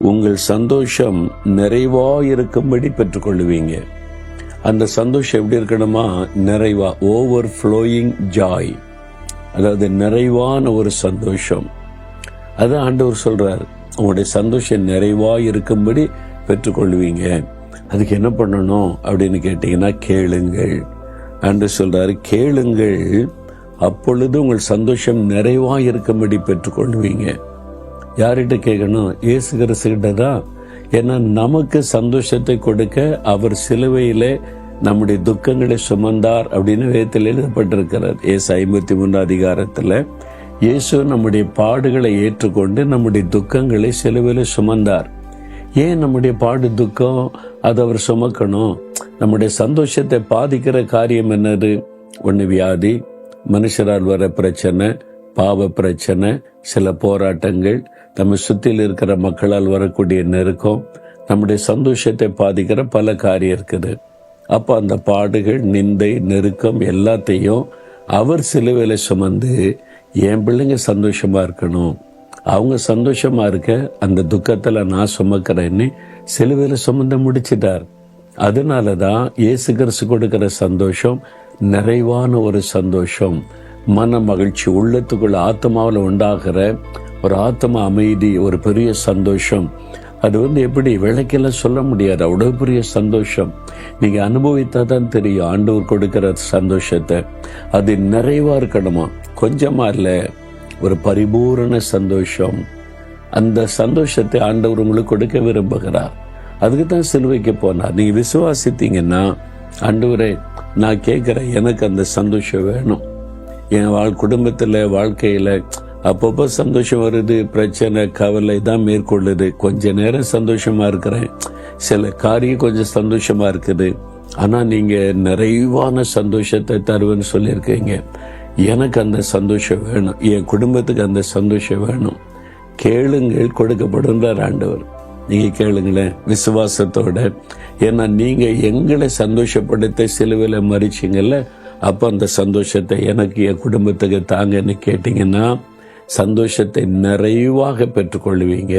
உங்கள் சந்தோஷம் நிறைவாயிருக்கும்படி பெற்றுக்கொள்ளுவீங்க. அந்த சந்தோஷம் எப்படி இருக்கணுமா? நிறைவா, ஓவர் ஃப்ளோயிங் ஜாய், அதாவது நிறைவான ஒரு சந்தோஷம். அதான் ஆண்டவர் சொல்றார், உங்களுடைய சந்தோஷம் நிறைவா இருக்கும்படி பெற்றுக்கொள்வீங்க. அதுக்கு என்ன பண்ணணும் அப்படின்னு கேட்டீங்கன்னா, கேளுங்கள். ஆண்டவர் சொல்றாரு, கேளுங்கள், அப்பொழுது உங்கள் சந்தோஷம் நிறைவா இருக்கும்படி பெற்றுக்கொள்வீங்க. யார்கிட்ட கேட்கணும்? இயேசு கிறிஸ்துகிட்ட தான். ஏன்னா நமக்கு சந்தோஷத்தை கொடுக்க அவர் சிலுவையிலே நம்முடைய துக்கங்களை சுமந்தார் அப்படின்னு வேதத்தில் எழுதப்பட்டிருக்கிறார். இயேசு 53 அதிகாரத்தில் இயேசு நம்முடைய பாடுகளை ஏற்றுக்கொண்டு நம்முடைய துக்கங்களை சிலுவையில சுமந்தார். ஏன் நம்முடைய பாடு துக்கம் அதை அவர் சுமக்கணும்? நம்முடைய சந்தோஷத்தை பாதிக்கிற காரியம் என்னது? ஒன்று வியாதி, மனுஷரால் வர பிரச்சனை, பாவ பிரச்சனை, சில போராட்டங்கள், நம்ம சுற்றில் இருக்கிற மக்களால் வரக்கூடிய நெருக்கம், நம்முடைய சந்தோஷத்தை பாதிக்கிற பல காரியம் இருக்குது. அப்போ அந்த பாடுகள், நிந்தை, நெருக்கம் எல்லாத்தையும் அவர் சிலுவையில சுமந்து என் பிள்ளைங்க சந்தோஷமா இருக்கணும், அவங்க சந்தோஷமா இருக்க அந்த துக்கத்துல நான் சுமக்கிறேன்னு சிலுவையில சுமந்து முடிச்சிட்டார். அதனாலதான் இயேசு கிறிஸ்து கொடுக்கிற சந்தோஷம் நிறைவான ஒரு சந்தோஷம், மன மகிழ்ச்சி, உள்ளத்துக்குள்ள ஆத்மாவில் உண்டாகிற ஒரு ஆத்மா அமைதி, ஒரு பெரிய சந்தோஷம். அது எப்படி விளக்கெல்லாம் சொல்ல முடியாது, அவ்வளவு பெரிய சந்தோஷம். நீங்க அனுபவித்தாதான் தெரியும் ஆண்டவர் கொடுக்கிற சந்தோஷத்தை. அது நிறைவா இருக்கணுமா, கொஞ்சமா இல்ல, ஒரு பரிபூரண சந்தோஷம். அந்த சந்தோஷத்தை ஆண்டவர் உங்களுக்கு கொடுக்க விரும்புகிறார். அதுக்கு தான் சிலுவைக்கு போனார். நீங்க விசுவாசித்தீங்கன்னா, ஆண்டவரே நான் கேட்கிறேன், எனக்கு அந்த சந்தோஷம் வேணும். என் குடும்பத்துல, வாழ்க்கையில அப்பப்போ சந்தோஷம் வருது, பிரச்சனை, கவலை தான் மேற்கொள்ளுது. கொஞ்ச நேரம் சந்தோஷமா இருக்கிறேன், சில காரியம் கொஞ்சம் சந்தோஷமா இருக்குது, ஆனா நீங்க நிறைவான சந்தோஷத்தை தருவேன்னு சொல்லியிருக்கீங்க. எனக்கு அந்த சந்தோஷம் வேணும், என் குடும்பத்துக்கு அந்த சந்தோஷம் வேணும். கேளுங்கள், கொடுக்கப்படுன்றார் ஆண்டவர். நீங்க கேளுங்களேன் விசுவாசத்தோட. ஏன்னா நீங்க எங்களை சந்தோஷப்படுத்த சிலுவையில மறிச்சிங்கல்ல, அப்ப அந்த சந்தோஷத்தை எனக்கு, என் குடும்பத்துக்கு தாங்கன்னு கேட்டீங்கன்னா சந்தோஷத்தை நிறைவாக பெற்றுக்கொள்வீங்க.